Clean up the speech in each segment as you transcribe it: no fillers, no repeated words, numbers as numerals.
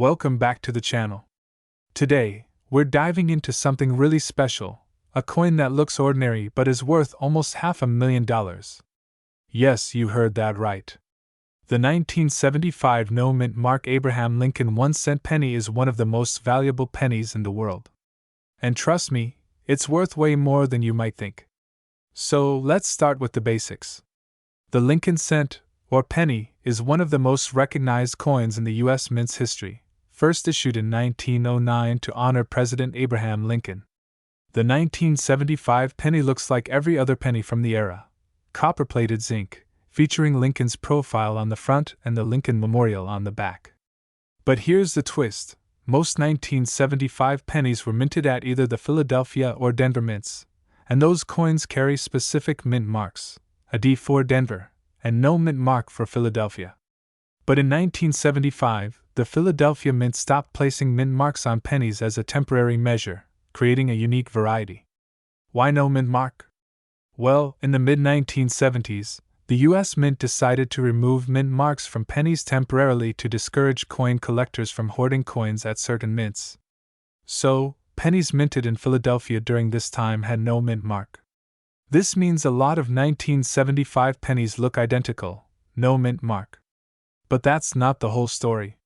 Welcome back to the channel. Today, we're diving into something really special, a coin that looks ordinary but is worth almost $500,000. Yes, you heard that right. The 1975 no-mint mark Abraham Lincoln 1-cent penny is one of the most valuable pennies in the world. And trust me, it's worth way more than you might think. So let's start with the basics. The Lincoln cent, or penny, is one of the most recognized coins in the U.S. mint's history, first issued in 1909 to honor President Abraham Lincoln. The 1975 penny looks like every other penny from the era: copper-plated zinc, featuring Lincoln's profile on the front and the Lincoln Memorial on the back. But here's the twist: most 1975 pennies were minted at either the Philadelphia or Denver mints, and those coins carry specific mint marks, a D for Denver, and no mint mark for Philadelphia. But in 1975, the Philadelphia Mint stopped placing mint marks on pennies as a temporary measure, creating a unique variety. Why no mint mark? Well, in the mid-1970s, the U.S. Mint decided to remove mint marks from pennies temporarily to discourage coin collectors from hoarding coins at certain mints. So, pennies minted in Philadelphia during this time had no mint mark. This means a lot of 1975 pennies look identical, no mint mark. But that's not the whole story.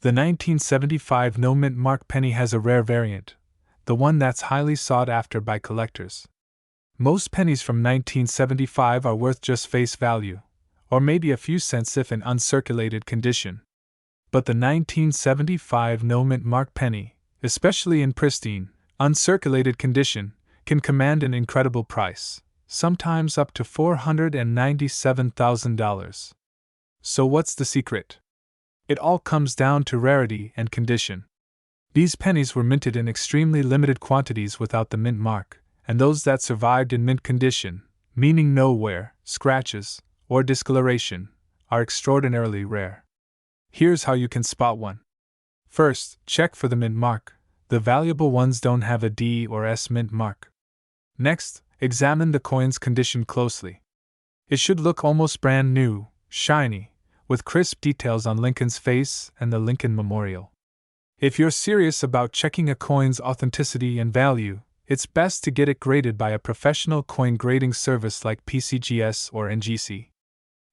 The 1975 no mint mark penny has a rare variant, the one that's highly sought after by collectors. Most pennies from 1975 are worth just face value, or maybe a few cents if in uncirculated condition. But the 1975 no mint mark penny, especially in pristine, uncirculated condition, can command an incredible price, sometimes up to $497,000. So what's the secret? It all comes down to rarity and condition. These pennies were minted in extremely limited quantities without the mint mark, and those that survived in mint condition, meaning no wear, scratches, or discoloration, are extraordinarily rare. Here's how you can spot one. First, check for the mint mark. The valuable ones don't have a D or S mint mark. Next, examine the coin's condition closely. It should look almost brand new, shiny, with crisp details on Lincoln's face and the Lincoln Memorial. If you're serious about checking a coin's authenticity and value, it's best to get it graded by a professional coin grading service like PCGS or NGC.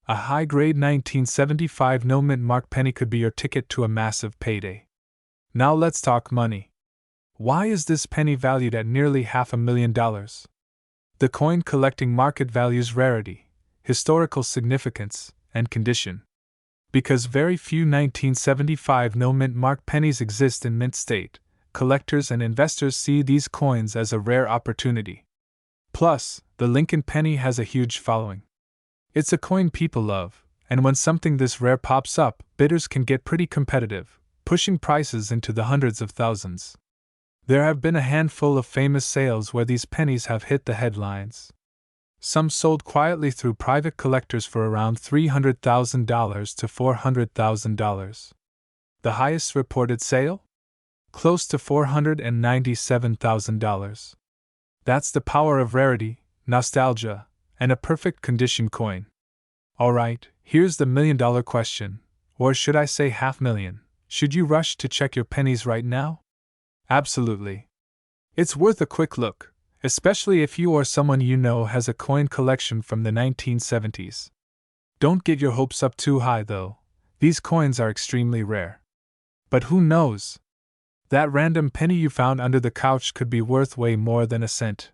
A high-grade 1975 no-mint mark penny could be your ticket to a massive payday. Now let's talk money. Why is this penny valued at nearly $500,000? The coin collecting market values rarity, historical significance, and condition. Because very few 1975 no-mint mark pennies exist in mint state, collectors and investors see these coins as a rare opportunity. Plus, the Lincoln penny has a huge following. It's a coin people love, and when something this rare pops up, bidders can get pretty competitive, pushing prices into the hundreds of thousands. There have been a handful of famous sales where these pennies have hit the headlines. Some sold quietly through private collectors for around $300,000 to $400,000. The highest reported sale? Close to $497,000. That's the power of rarity, nostalgia, and a perfect condition coin. Alright, here's the million-dollar question, or should I say $500,000. Should you rush to check your pennies right now? Absolutely. It's worth a quick look, especially if you or someone you know has a coin collection from the 1970s. Don't get your hopes up too high though, these coins are extremely rare. But who knows? That random penny you found under the couch could be worth way more than a cent.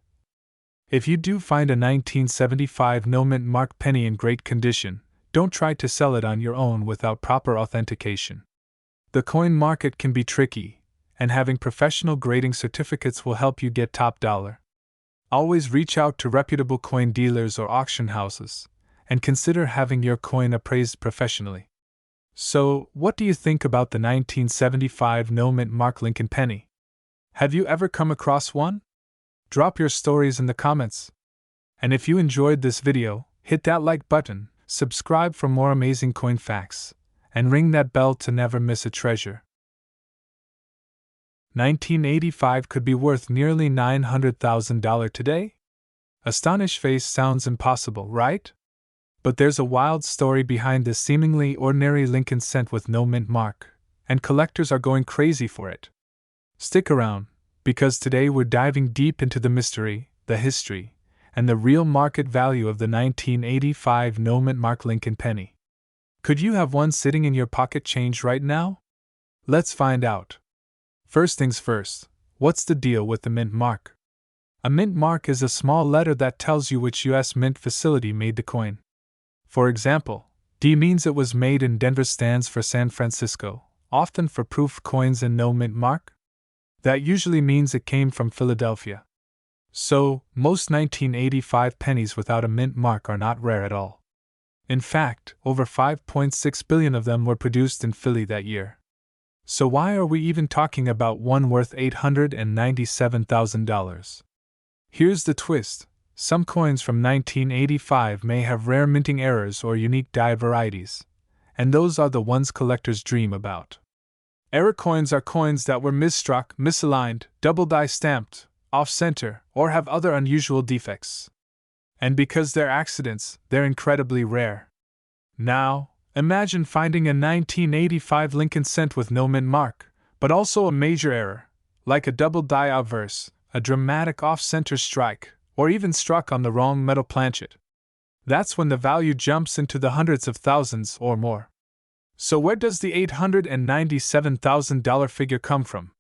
If you do find a 1975 no-mint mark penny in great condition, don't try to sell it on your own without proper authentication. The coin market can be tricky, and having professional grading certificates will help you get top dollar. Always reach out to reputable coin dealers or auction houses, and consider having your coin appraised professionally. So, what do you think about the 1975 no-mint mark Lincoln penny? Have you ever come across one? Drop your stories in the comments. And if you enjoyed this video, hit that like button, subscribe for more amazing coin facts, and ring that bell to never miss a treasure. 1985 could be worth nearly $900,000 today? Astonished face sounds impossible, right? But there's a wild story behind this seemingly ordinary Lincoln cent with no mint mark, and collectors are going crazy for it. Stick around, because today we're diving deep into the mystery, the history, and the real market value of the 1985 no-mint mark Lincoln penny. Could you have one sitting in your pocket change right now? Let's find out. First things first, what's the deal with the mint mark? A mint mark is a small letter that tells you which U.S. mint facility made the coin. For example, D means it was made in Denver, stands for San Francisco, often for proof coins and no mint mark. That usually means it came from Philadelphia. So, most 1985 pennies without a mint mark are not rare at all. In fact, over 5.6 billion of them were produced in Philly that year. So why are we even talking about one worth $897,000? Here's the twist. Some coins from 1985 may have rare minting errors or unique die varieties, and those are the ones collectors dream about. Error coins are coins that were misstruck, misaligned, double die stamped, off-center, or have other unusual defects. And because they're accidents, they're incredibly rare. Now, imagine finding a 1985 Lincoln cent with no mint mark, but also a major error, like a double die obverse, a dramatic off-center strike, or even struck on the wrong metal planchet. That's when the value jumps into the hundreds of thousands or more. So where does the $897,000 figure come from?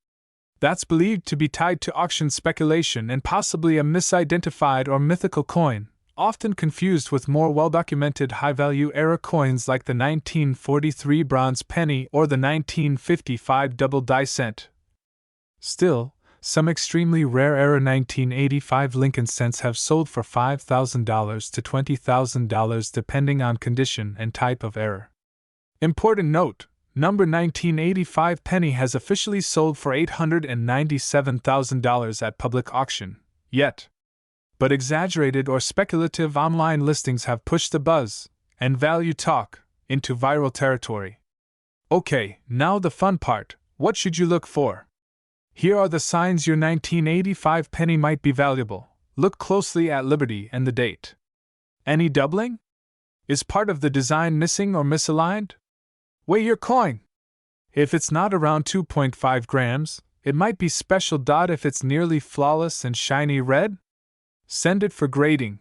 That's believed to be tied to auction speculation and possibly a misidentified or mythical coin, often confused with more well-documented high-value era coins like the 1943 bronze penny or the 1955 double die cent. Still, some extremely rare era 1985 Lincoln cents have sold for $5,000 to $20,000 depending on condition and type of error. Important note, number 1985 penny has officially sold for $897,000 at public auction, yet. But exaggerated or speculative online listings have pushed the buzz, and value talk, into viral territory. Okay, now the fun part, what should you look for? Here are the signs your 1985 penny might be valuable. Look closely at Liberty and the date. Any doubling? Is part of the design missing or misaligned? Weigh your coin. If it's not around 2.5 grams, it might be special. If it's nearly flawless and shiny red, send it for grading.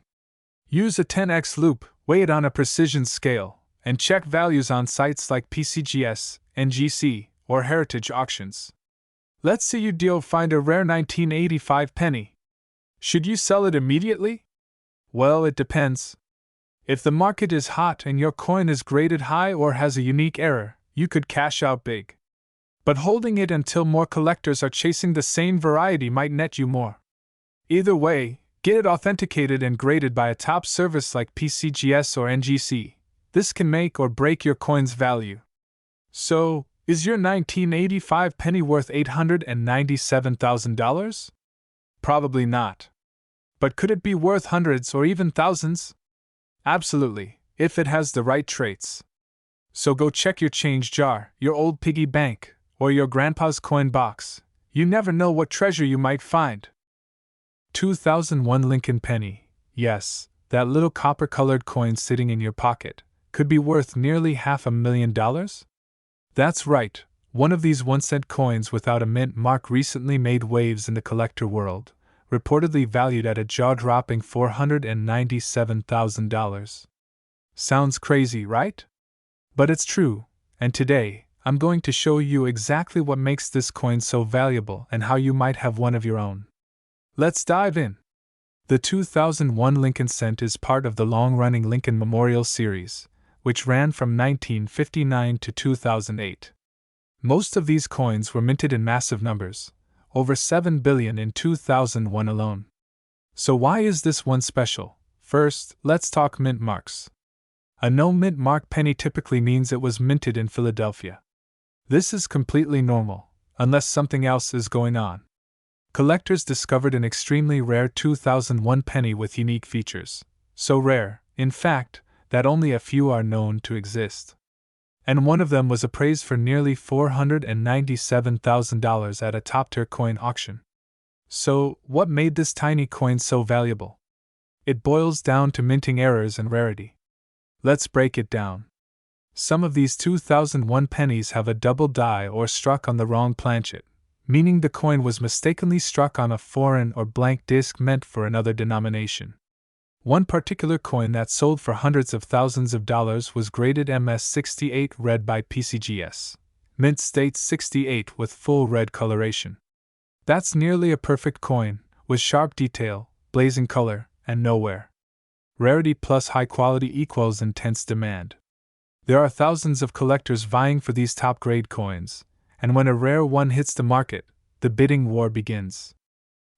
Use a 10x loop, weigh it on a precision scale, and check values on sites like PCGS, NGC, or Heritage Auctions. Let's say you find a rare 1985 penny. Should you sell it immediately? Well, it depends. If the market is hot and your coin is graded high or has a unique error, you could cash out big. But holding it until more collectors are chasing the same variety might net you more. Either way, get it authenticated and graded by a top service like PCGS or NGC. This can make or break your coin's value. So, is your 1985 penny worth $897,000? Probably not. But could it be worth hundreds or even thousands? Absolutely, if it has the right traits. So go check your change jar, your old piggy bank, or your grandpa's coin box. You never know what treasure you might find. 2001 Lincoln penny. Yes, that little copper-colored coin sitting in your pocket could be worth nearly $500,000? That's right, one of these 1-cent coins without a mint mark recently made waves in the collector world, reportedly valued at a jaw-dropping $497,000. Sounds crazy, right? But it's true, and today, I'm going to show you exactly what makes this coin so valuable and how you might have one of your own. Let's dive in. The 2001 Lincoln cent is part of the long-running Lincoln Memorial series, which ran from 1959 to 2008. Most of these coins were minted in massive numbers, over 7 billion in 2001 alone. So why is this one special? First, let's talk mint marks. A no-mint mark penny typically means it was minted in Philadelphia. This is completely normal, unless something else is going on. Collectors discovered an extremely rare 2001 penny with unique features, so rare, in fact, that only a few are known to exist. And one of them was appraised for nearly $497,000 at a top-tier coin auction. So, what made this tiny coin so valuable? It boils down to minting errors and rarity. Let's break it down. Some of these 2001 pennies have a double die or struck on the wrong planchet, meaning the coin was mistakenly struck on a foreign or blank disc meant for another denomination. One particular coin that sold for hundreds of thousands of dollars was graded MS68 red by PCGS. Mint state 68 with full red coloration. That's nearly a perfect coin, with sharp detail, blazing color, and no wear. Rarity plus high quality equals intense demand. There are thousands of collectors vying for these top-grade coins, and when a rare one hits the market, the bidding war begins.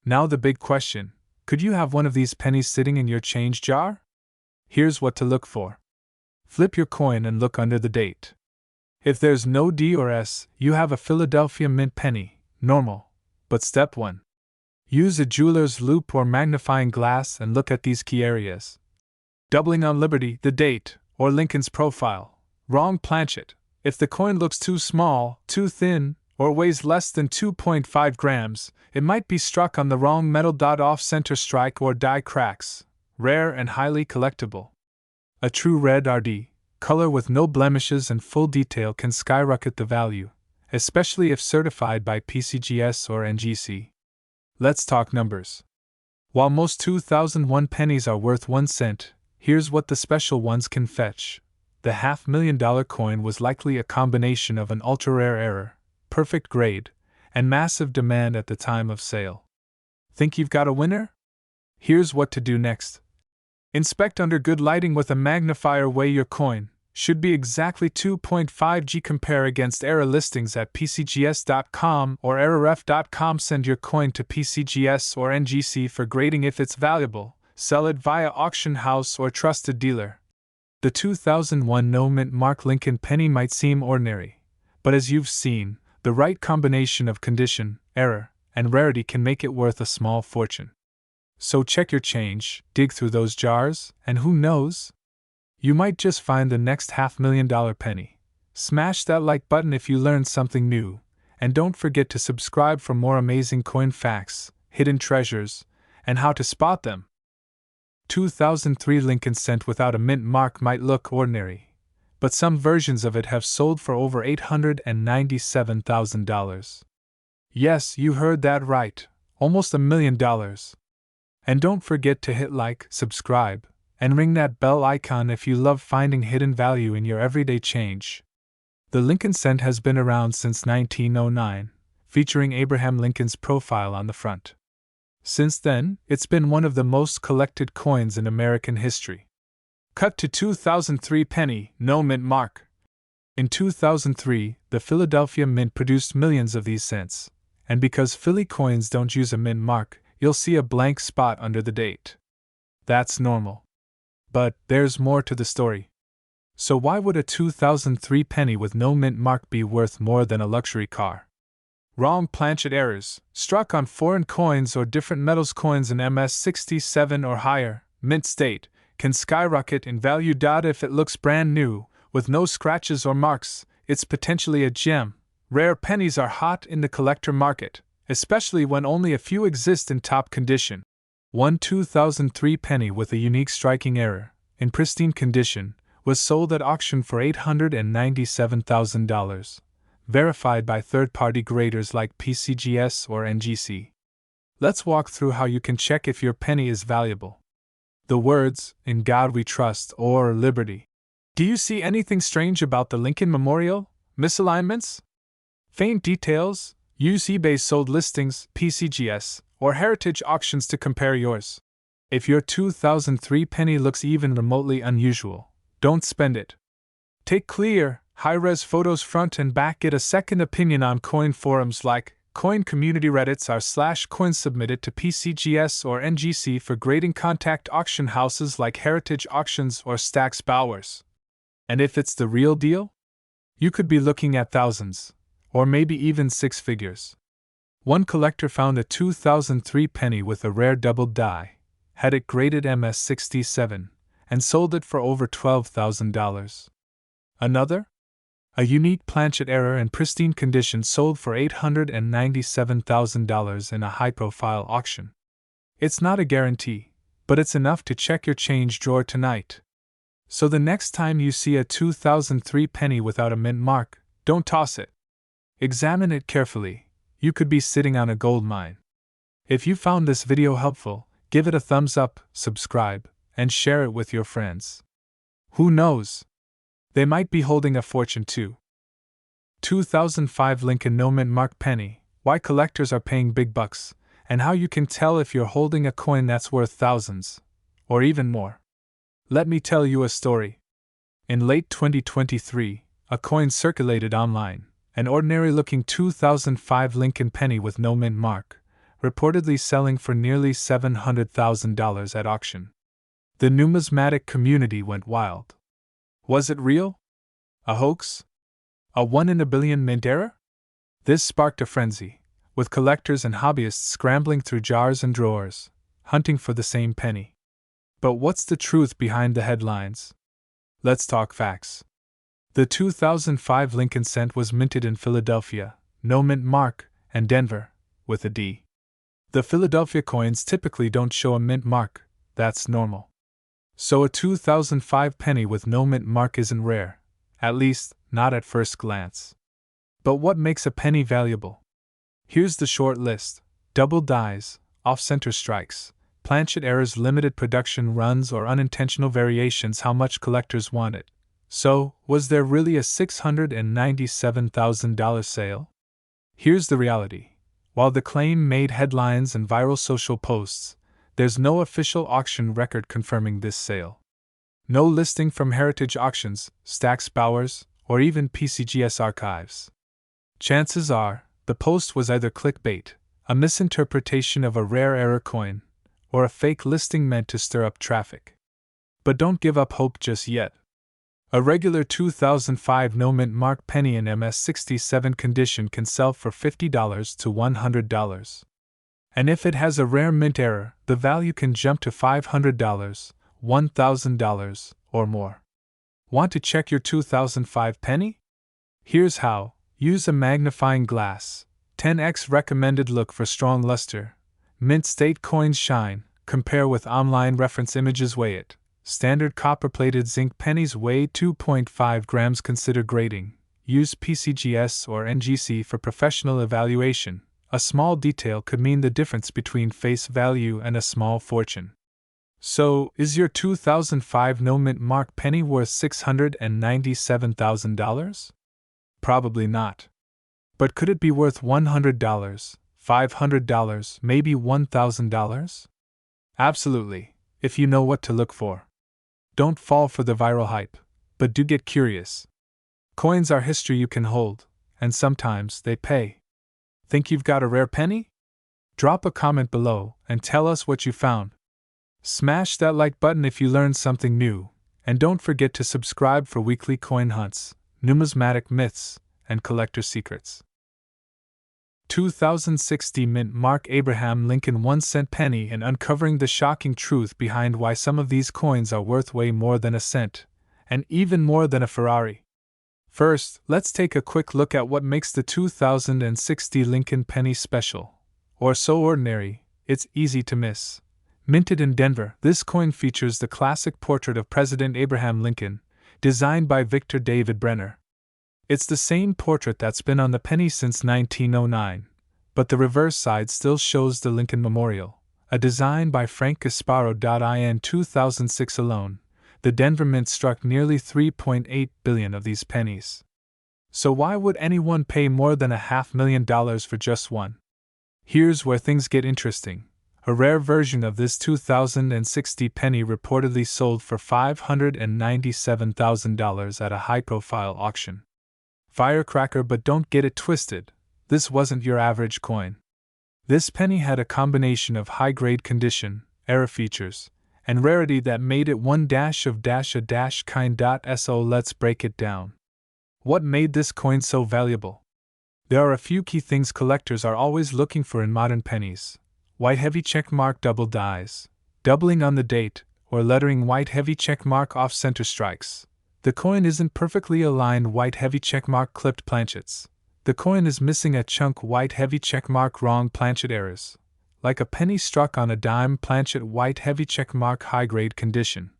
Now the big question, could you have one of these pennies sitting in your change jar? Here's what to look for. Flip your coin and look under the date. If there's no D or S, you have a Philadelphia Mint penny, normal. But step 1. Use a jeweler's loupe or magnifying glass and look at these key areas. Doubling on Liberty, the date, or Lincoln's profile. Wrong planchet. If the coin looks too small, too thin, or weighs less than 2.5 grams, it might be struck on the wrong metal. Off-center strike or die cracks. Rare and highly collectible. A true red RD, color with no blemishes and full detail, can skyrocket the value, especially if certified by PCGS or NGC. Let's talk numbers. While most 2001 pennies are worth 1 cent, here's what the special ones can fetch. The $500,000 coin was likely a combination of an ultra-rare error, perfect grade, and massive demand at the time of sale. Think you've got a winner? Here's what to do next. Inspect under good lighting with a magnifier. Weigh your coin. Should be exactly 2.5 g. Compare against error listings at PCGS.com or errorref.com. Send your coin to PCGS or NGC for grading. If it's valuable, sell it via auction house or trusted dealer. The 2001 no mint mark Lincoln penny might seem ordinary, but as you've seen, the right combination of condition, error, and rarity can make it worth a small fortune. So check your change, dig through those jars, and who knows? You might just find the next $500,000 penny. Smash that like button if you learned something new, and don't forget to subscribe for more amazing coin facts, hidden treasures, and how to spot them. 2003 Lincoln cent without a mint mark might look ordinary, but some versions of it have sold for over $897,000. Yes, you heard that right, almost $1 million. And don't forget to hit like, subscribe, and ring that bell icon if you love finding hidden value in your everyday change. The Lincoln cent has been around since 1909, featuring Abraham Lincoln's profile on the front. Since then, it's been one of the most collected coins in American history. Cut to 2003 penny, no mint mark. In 2003, the Philadelphia Mint produced millions of these cents, and because Philly coins don't use a mint mark, you'll see a blank spot under the date. That's normal. But there's more to the story. So why would a 2003 penny with no mint mark be worth more than a luxury car? Wrong planchet errors, struck on foreign coins or different metals. Coins in MS67 or higher, mint state, can skyrocket in value. If it looks brand new, with no scratches or marks, it's potentially a gem. Rare pennies are hot in the collector market, especially when only a few exist in top condition. One 2003 penny with a unique striking error, in pristine condition, was sold at auction for $897,000. Verified by third-party graders like PCGS or NGC. Let's walk through how you can check if your penny is valuable. The words, "In God We Trust" or "Liberty." Do you see anything strange about the Lincoln Memorial? Misalignments? Faint details? Use eBay's sold listings, PCGS, or heritage auctions to compare yours. If your 2003 penny looks even remotely unusual, don't spend it. Take clear, high-res photos front and back. Get a second opinion on coin forums like Coin Community. Reddits r/coins. Submit it to PCGS or NGC for grading. Contact auction houses like Heritage Auctions or Stack's Bowers. And if it's the real deal, you could be looking at thousands, or maybe even 6 figures. One collector found a 2003 penny with a rare double die, had it graded MS67, and sold it for over $12,000. Another? A unique planchet error in pristine condition sold for $897,000 in a high-profile auction. It's not a guarantee, but it's enough to check your change drawer tonight. So the next time you see a 2003 penny without a mint mark, don't toss it. Examine it carefully. You could be sitting on a gold mine. If you found this video helpful, give it a thumbs up, subscribe, and share it with your friends. Who knows? They might be holding a fortune too. 2005 Lincoln No Mint Mark Penny, why collectors are paying big bucks, and how you can tell if you're holding a coin that's worth thousands, or even more. Let me tell you a story. In late 2023, a coin circulated online, an ordinary-looking 2005 Lincoln penny with no mint mark, reportedly selling for nearly $700,000 at auction. The numismatic community went wild. Was it real? A hoax? A 1 in a billion mint error? This sparked a frenzy, with collectors and hobbyists scrambling through jars and drawers, hunting for the same penny. But what's the truth behind the headlines? Let's talk facts. The 2005 Lincoln cent was minted in Philadelphia, no mint mark, and Denver, with a D. The Philadelphia coins typically don't show a mint mark, that's normal. So a 2005 penny with no mint mark isn't rare, at least, not at first glance. But what makes a penny valuable? Here's the short list: double dies, off-center strikes, planchet errors, limited production runs, or unintentional variations. How much collectors want it. So, was there really a $697,000 sale? Here's the reality. While the claim made headlines and viral social posts, there's no official auction record confirming this sale. No listing from Heritage Auctions, Stack's Bowers, or even PCGS archives. Chances are, the post was either clickbait, a misinterpretation of a rare error coin, or a fake listing meant to stir up traffic. But don't give up hope just yet. A regular 2005 no mint mark penny in MS67 condition can sell for $50 to $100. And if it has a rare mint error, the value can jump to $500, $1,000, or more. Want to check your 2005 penny? Here's how. Use a magnifying glass. 10x recommended. Look for strong luster. Mint state coins shine. Compare with online reference images. Weigh it. Standard copper-plated zinc pennies weigh 2.5 grams. Consider grading. Use PCGS or NGC for professional evaluation. A small detail could mean the difference between face value and a small fortune. So, is your 2005 no mint mark penny worth $697,000? Probably not. But could it be worth $100, $500, maybe $1,000? Absolutely, if you know what to look for. Don't fall for the viral hype, but do get curious. Coins are history you can hold, and sometimes they pay. Think you've got a rare penny? Drop a comment below and tell us what you found. Smash that like button if you learned something new, and don't forget to subscribe for weekly coin hunts, numismatic myths, and collector secrets. 2060 mint mark Abraham Lincoln 1-cent penny, and uncovering the shocking truth behind why some of these coins are worth way more than a cent, and even more than a Ferrari. First, let's take a quick look at what makes the 2060 Lincoln penny special, or so ordinary, it's easy to miss. Minted in Denver, this coin features the classic portrait of President Abraham Lincoln, designed by Victor David Brenner. It's the same portrait that's been on the penny since 1909, but the reverse side still shows the Lincoln Memorial, a design by Frank Gasparo. In 2006 alone, the Denver Mint struck nearly 3.8 billion of these pennies. So why would anyone pay more than $500,000 for just one? Here's where things get interesting. A rare version of this 2060 penny reportedly sold for $597,000 at a high-profile auction. Firecracker, but don't get it twisted, this wasn't your average coin. This penny had a combination of high-grade condition, error features, and rarity that made it one dash of dash a dash kind. So let's break it down. What made this coin so valuable? There are a few key things collectors are always looking for in modern pennies. White heavy checkmark double dies, doubling on the date, or lettering white heavy checkmark off-center strikes. The coin isn't perfectly aligned white heavy checkmark clipped planchets. The coin is missing a chunk white heavy checkmark wrong planchet errors. Like a penny struck on a dime planchet white heavy checkmark high-grade condition.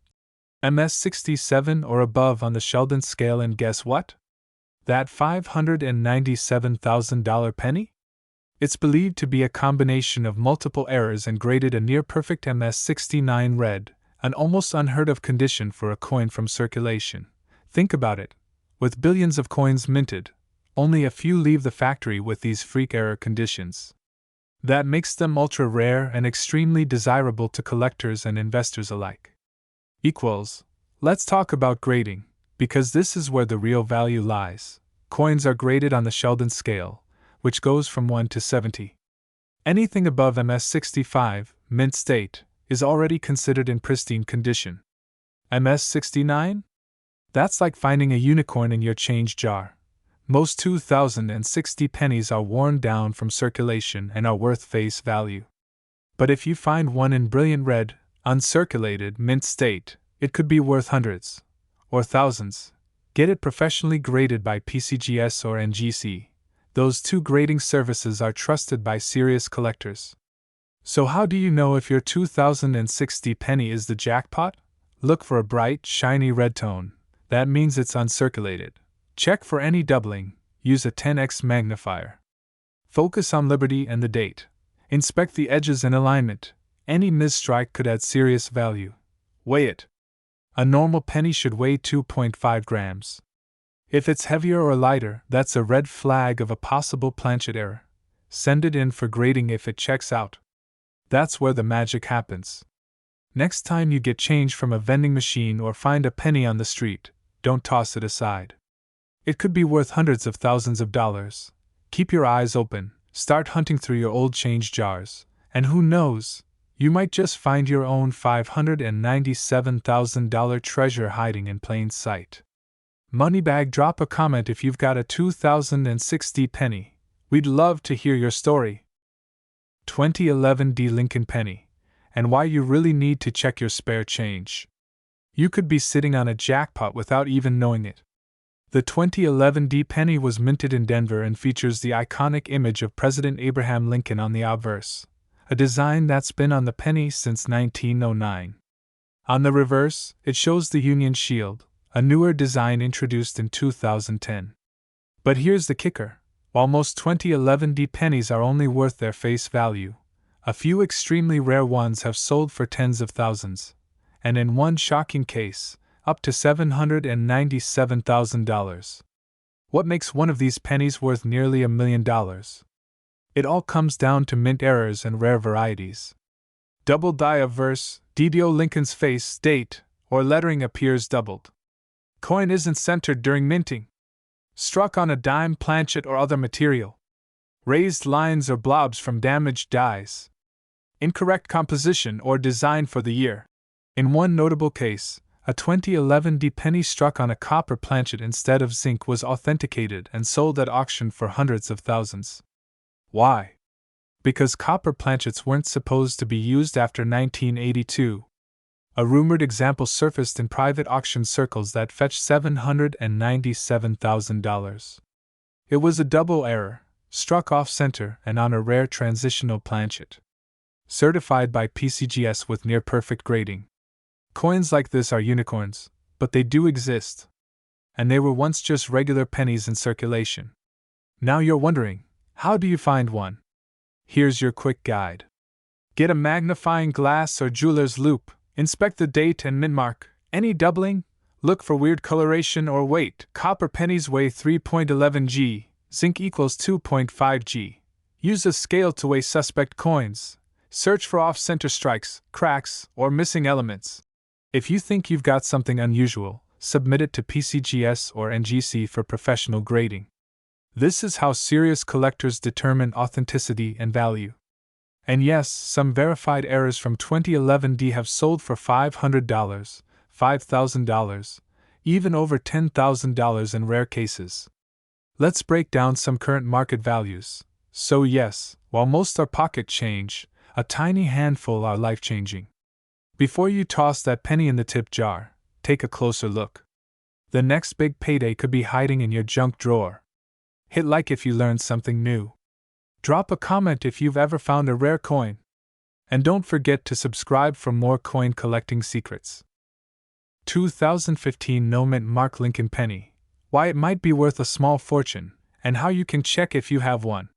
MS 67 or above on the Sheldon scale, and guess what? That $597,000 penny? It's believed to be a combination of multiple errors and graded a near-perfect MS 69 red, an almost unheard-of condition for a coin from circulation. Think about it. With billions of coins minted, only a few leave the factory with these freak error conditions. That makes them ultra-rare and extremely desirable to collectors and investors alike. Let's talk about grading, because this is where the real value lies. Coins are graded on the Sheldon scale, which goes from 1 to 70. Anything above MS 65, mint state, is already considered in pristine condition. MS 69? That's like finding a unicorn in your change jar. Most 2060 pennies are worn down from circulation and are worth face value. But if you find one in brilliant red, uncirculated, mint state, it could be worth hundreds. Or thousands. Get it professionally graded by PCGS or NGC. Those two grading services are trusted by serious collectors. So how do you know if your 2060 penny is the jackpot? Look for a bright, shiny red tone. That means it's uncirculated. Check for any doubling. Use a 10x magnifier. Focus on Liberty and the date. Inspect the edges and alignment. Any misstrike could add serious value. Weigh it. A normal penny should weigh 2.5 grams. If it's heavier or lighter, that's a red flag of a possible planchet error. Send it in for grading if it checks out. That's where the magic happens. Next time you get change from a vending machine or find a penny on the street, don't toss it aside. It could be worth hundreds of thousands of dollars. Keep your eyes open, start hunting through your old change jars, and who knows, you might just find your own $597,000 treasure hiding in plain sight. Moneybag, drop a comment if you've got a 2060 penny. We'd love to hear your story. 2011 D Lincoln penny, and why you really need to check your spare change. You could be sitting on a jackpot without even knowing it. The 2011 D penny was minted in Denver and features the iconic image of President Abraham Lincoln on the obverse, a design that's been on the penny since 1909. On the reverse, it shows the Union Shield, a newer design introduced in 2010. But here's the kicker. While most 2011 D pennies are only worth their face value, a few extremely rare ones have sold for tens of thousands, and in one shocking case, up to $797,000. What makes one of these pennies worth nearly $1 million? It all comes down to mint errors and rare varieties. Double die obverse, DDO Lincoln's face, date, or lettering appears doubled. Coin isn't centered during minting. Struck on a dime, planchet, or other material. Raised lines or blobs from damaged dies. Incorrect composition or design for the year. In one notable case, a 2011 D penny struck on a copper planchet instead of zinc was authenticated and sold at auction for hundreds of thousands. Why? Because copper planchets weren't supposed to be used after 1982. A rumored example surfaced in private auction circles that fetched $797,000. It was a double error, struck off-center and on a rare transitional planchet. Certified by PCGS with near-perfect grading. Coins like this are unicorns, but they do exist. And they were once just regular pennies in circulation. Now you're wondering, how do you find one? Here's your quick guide. Get a magnifying glass or jeweler's loupe. Inspect the date and mint mark. Any doubling? Look for weird coloration or weight. Copper pennies weigh 3.11 g, zinc equals 2.5 g. Use a scale to weigh suspect coins. Search for off-center strikes, cracks, or missing elements. If you think you've got something unusual, submit it to PCGS or NGC for professional grading. This is how serious collectors determine authenticity and value. And yes, some verified errors from 2011 D have sold for $500, $5,000, even over $10,000 in rare cases. Let's break down some current market values. So yes, while most are pocket change, a tiny handful are life-changing. Before you toss that penny in the tip jar, take a closer look. The next big payday could be hiding in your junk drawer. Hit like if you learned something new. Drop a comment if you've ever found a rare coin. And don't forget to subscribe for more coin collecting secrets. 2015 No Mint Mark Lincoln Penny, why it might be worth a small fortune, and how you can check if you have one.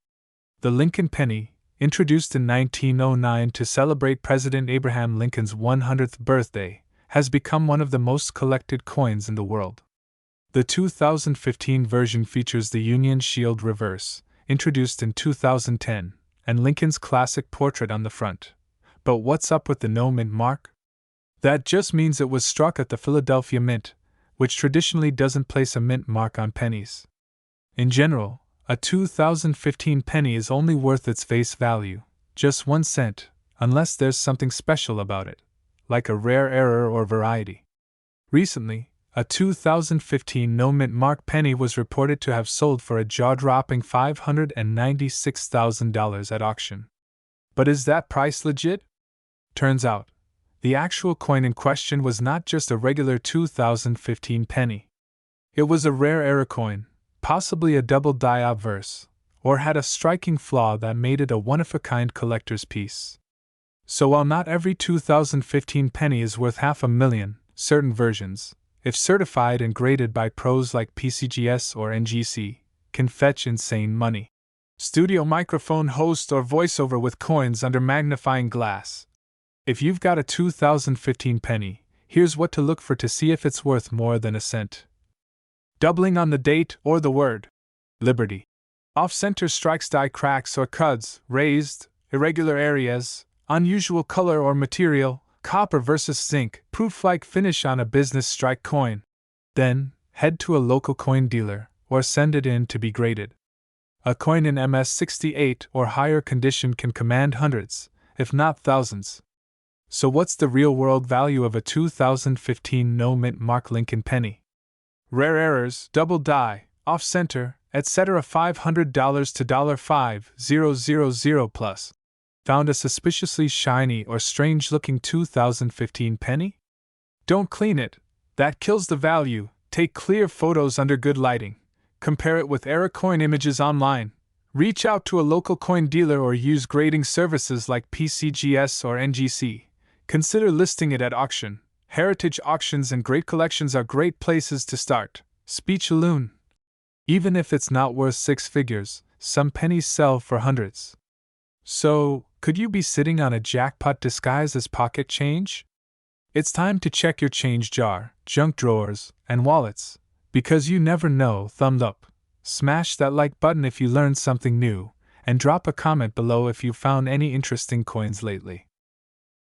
The Lincoln Penny, introduced in 1909 to celebrate President Abraham Lincoln's 100th birthday, has become one of the most collected coins in the world. The 2015 version features the Union Shield reverse, introduced in 2010, and Lincoln's classic portrait on the front. But what's up with the no mint mark? That just means it was struck at the Philadelphia Mint, which traditionally doesn't place a mint mark on pennies. In general, a 2015 penny is only worth its face value, just 1 cent, unless there's something special about it, like a rare error or variety. Recently, a 2015 no mint mark penny was reported to have sold for a jaw-dropping $596,000 at auction. But is that price legit? Turns out, the actual coin in question was not just a regular 2015 penny. It was a rare error coin, possibly a double die obverse, or had a striking flaw that made it a one-of-a-kind collector's piece. So while not every 2015 penny is worth $500,000, certain versions, if certified and graded by pros like PCGS or NGC, can fetch insane money. Studio microphone host or voiceover with coins under magnifying glass. If you've got a 2015 penny, here's what to look for to see if it's worth more than a cent. Doubling on the date or the word. Liberty. Off-center strikes, die cracks or cuds, raised, irregular areas, unusual color or material, copper versus zinc, proof-like finish on a business strike coin. Then, head to a local coin dealer, or send it in to be graded. A coin in MS-68 or higher condition can command hundreds, if not thousands. So what's the real-world value of a 2015 no mint mark Lincoln penny? Rare errors, double die, off-center, etc. $500 to $5,000 plus. Found a suspiciously shiny or strange-looking 2015 penny? Don't clean it. That kills the value. Take clear photos under good lighting. Compare it with error coin images online. Reach out to a local coin dealer or use grading services like PCGS or NGC. Consider listing it at auction. Heritage auctions and great collections are great places to start. Speech-a-loon. Even if it's not worth 6 figures, some pennies sell for hundreds. So, could you be sitting on a jackpot disguised as pocket change? It's time to check your change jar, junk drawers, and wallets. Because you never know. Thumbs up. Smash that like button if you learned something new, and drop a comment below if you found any interesting coins lately.